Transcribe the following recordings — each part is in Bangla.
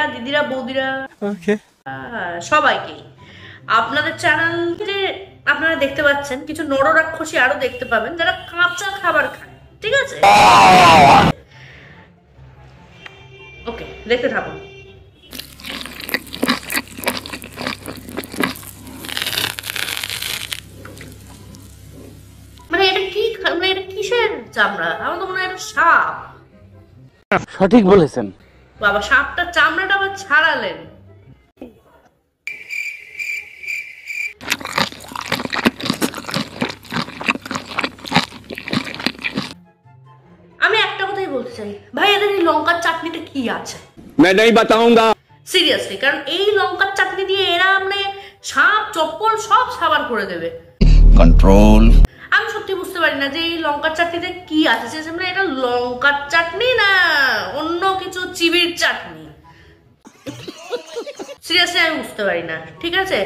ভাইরা দিদিরা বৌদিরা সবাইকে আপনাদের চ্যানেল আপনারা দেখতে পাচ্ছেন কিছু নররাক্ষসী আরো দেখতে পাবেন যারা কাঁচা খাবার খায়, ঠিক আছে? ওকে, দেখতে থাকুন। মানে এটা কি, মানে এটা কিসের চামড়া? আমার তো মনে হয় এটা সাপ। সঠিক বলেছেন বাবা, সাপটার চামড়াটা আবার ছাড়ালেন। আমি একটা কথাই বলতে চাই, ভাই এদের এই লঙ্কার চাটনিটা কি আছে? मैं नहीं बताऊंगा। সিরিয়াসলি, কারণ এই লঙ্কার চাটনি দিয়ে এরা মানে সাপ চপ্পল সব সাবার করে দেবে। কন্ট্রোল। আমি সত্যি বুঝতে পারি না যে এই লঙ্কার চাটনিতে কি আছে। মানে এটা লঙ্কার চাটনি না অন্য কিছু চিবির চাটনি, সিরিয়াসলি আমি বুঝতে পারি না, ঠিক আছে?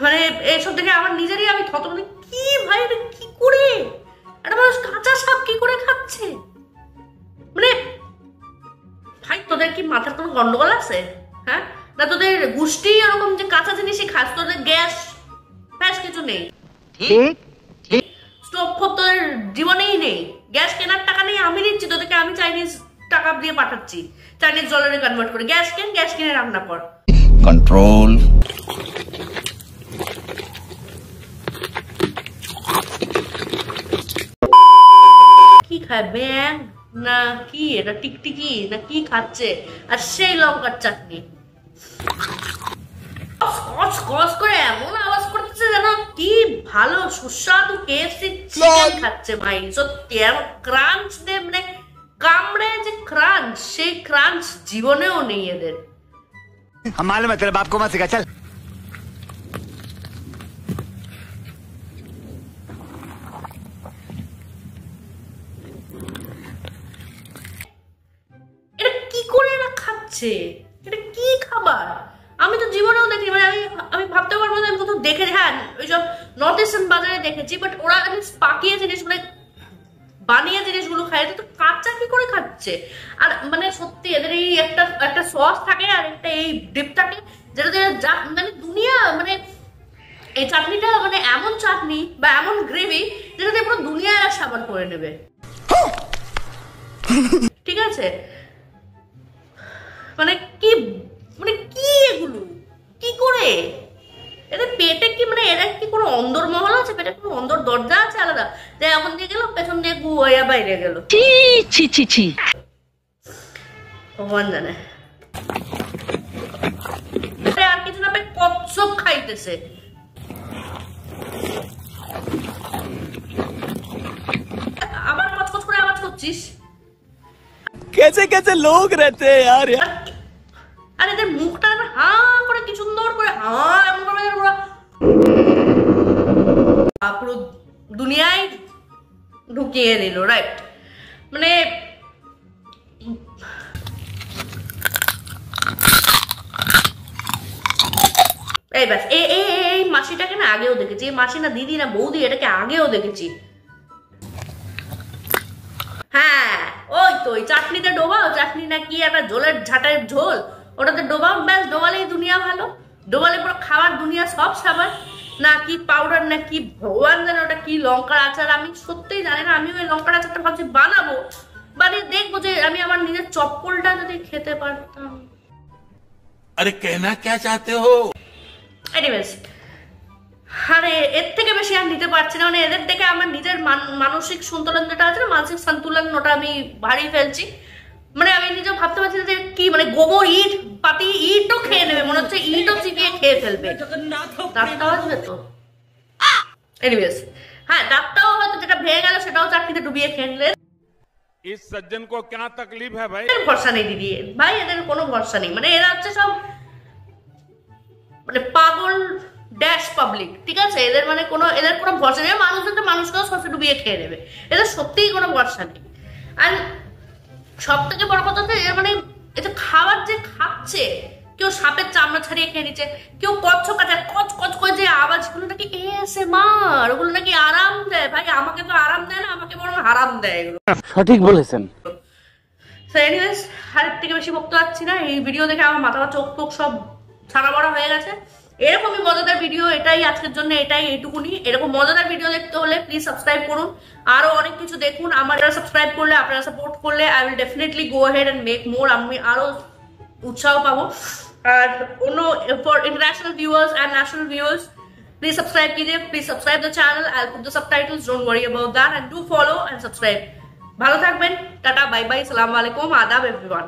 মানে এইসব দেখে আমার নিজেরই আমি থতমত, কি ভাই এটা কি করে একটা মানুষ কাঁচা সাপ কি করে খাচ্ছে? মানে ভাই তোদের কি মাথার কোনো গন্ডগোল আছে? হ্যাঁ, না তোদের গোষ্ঠী এরকম যে কাঁচা জিনিসই খাস, তোদের গ্যাস ফ্যাস কিছু নেই, ঠিক ঠিক। স্টোভ ফোভ তোদের জীবনেই নেই, গ্যাস কেনার টাকা নেই, আমি দিচ্ছি তোদেরকে, আমি চাইনিজ টাকা দিয়ে পাঠাচ্ছি, চাইনিজ ডলারে কনভার্ট করে। গ্যাস কেন, গ্যাস কিনে রান্না কর। কন্ট্রোল। কি খায়, ব্যাং না কি এটা, টিকটিকি না কি খাচ্ছে? আর সেই লঙ্কার চাটনি কস কস করে এমন আওয়াজ করতেছে যেন কি ভালো সুস্বাদু কেএফসি চিকেন খাচ্ছে ভাই। সত্যি এমন ক্রাঞ্চ দে, মানে কামড়ে যে ক্রাঞ্চ, সেই ক্রাঞ্চ জীবনেও নেই এদের। हमारे मतलब आपको मत सिखा चल। এটা কি করে এরা খাচ্ছে? এটা কি খাবার? আমি তো জীবনেও দেখি, মানে আমি ভাবতে পারবো না আমি কোথাও দেখে। হ্যাঁ, ওইসব নর্থ ইস্টার্ন বাজারে দেখেছি, বাট ওরা পাকিয়ে জিনিস মানে বানিয়ে জিনিসগুলো খায়, তো কাঁচা কি করে খাচ্ছে? আর মানে সত্যি এদের এই একটা সস থাকে আর একটা এই ডিপ থাকে, যেটাতে মানে দুনিয়া, মানে এই চাটনিটা মানে এমন চাটনি বা এমন গ্রেভি যেটাতে পুরো দুনিয়া সাবার করে নেবে, ঠিক আছে? মানে কি, মানে কি এগুলো কি করে? এদের পেটে কি, মানে এরা কি কোনো অন্দর মহল আছে? পেটে কোনো অন্দর দরজা আছে আলাদা, যে এমন দিয়ে গেল পেছন দিয়ে গুয়া বাইরে গেল? ছি ছি ছি, ভগবান জানে। আর কিছু না পেয়ে কচ্ছপ খাইতেছে। আবার কচকচ করে আওয়াজ করছিস। कैसे कैसे लोग रहते हैं यार। আর এদের মুখটা হা করে কি সুন্দর করে হা এমন করে পুরো দুনিয়ায় ঢুকিয়ে নিল, রাইট? মানে এই ব্যাস, এই মাসিটাকে না আগেও দেখেছি, এই মাসি না দিদি না বৌদি, এটাকে আগেও দেখেছি। হ্যাঁ, ওই তো ওই চাটনিতে ডোবাও, চাটনি না কি একটা ঝোলের ঝাঁটের ঝোল, ওটাতে ডোবাও, ব্যাস ডোবালেই দুনিয়া ভালো। ডোবালে পুরো খাবার দুনিয়া সব সাবার, না কি পাউডার না কি ভগবান জানে ওটা কি লঙ্কার আচার। আমি সত্যিই জানি না, আমি ওই লঙ্কার আচারটা ভাবছি বানাবো, বানিয়ে দেখবো যে আমি আমার নিজের চপ্পলটা যদি খেতে পারতাম। আরে কেনা কে চাতে হো? এনিওয়েজ, আরে এর থেকে বেশি আর নিতে পারছি না। মানে এদের দেখে আমার নিজের মানসিক সন্তুলন যেটা আছে না, মানসিক সন্তুলন, ওটা আমি ভারী ফেলছি। মানে আমি নিজেও ভাবতে পারছি না যে কি, মানে গোবর ইট পাতি ইটও খেয়ে নেবে, মনে হচ্ছে ইটও চিবিয়ে খেয়ে ফেলবে। দাঁতটাও আসবে তো। এনিওয়েজ, হ্যাঁ দাঁতটাও হয়তো যেটা ভেঙে গেল সেটাও চাটনিতে ডুবিয়ে খেয়ে নিলে। इस सज्जन को क्या तकलीफ है भाई? ভরসা নেই দিদি ভাই, এদের কোনো ভরসা নেই। মানে এরা হচ্ছে সব মানে পাগল ড্যাশ পাবলিক, ঠিক আছে? এদের মানে কোনো, এদের কোনো ভরসা নেই। মানুষদের তো মানুষকেও সসে ডুবিয়ে খেয়ে নেবে, এদের সত্যিই কোনো ভরসা নেই। আর সব থেকে বড় কথা হচ্ছে মানে এটা খাবার যে খাচ্ছে, কেউ সাপের চামড়া ছাড়িয়ে খেয়ে নিচ্ছে, কেউ কচ্ছপ কাছে কচ কচ করে যে আওয়াজগুলো নাকি এএসএমআর, ওগুলো নাকি আরাম দেয়। ভাই আমাকে তো আরাম দেয় না, আমাকে বরং আরাম দেয় এগুলো। সঠিক বলেছেন। So anyways, হারের থেকে বেশি বকতে পারছি না। এই ভিডিও দেখে আমার মাথা চোখ টোক সব ছাড়া বড়া হয়ে গেছে। এরকমই মজাদার ভিডিও, এটাই আজকের জন্য, এটাই এইটুকুনি। এরকম মজাদার ভিডিও দেখতে হলে প্লিজ সাবস্ক্রাইব করুন, আরো অনেক কিছু দেখুন। আমার যারা সাবস্ক্রাইব করলে, আপনারা সাপোর্ট করলে, I will definitely go head and make more. আমি আরো উৎসাহ পাবো। আর অন্য for international viewers and national viewers, please subscribe कीजिए, please subscribe the channel. I'll put the subtitles, don't worry about that, and do follow and subscribe. ভালো থাকবেন, টাটা, বাই বাই, সালাম আলাইকুম, আদাব এভরিওয়ান।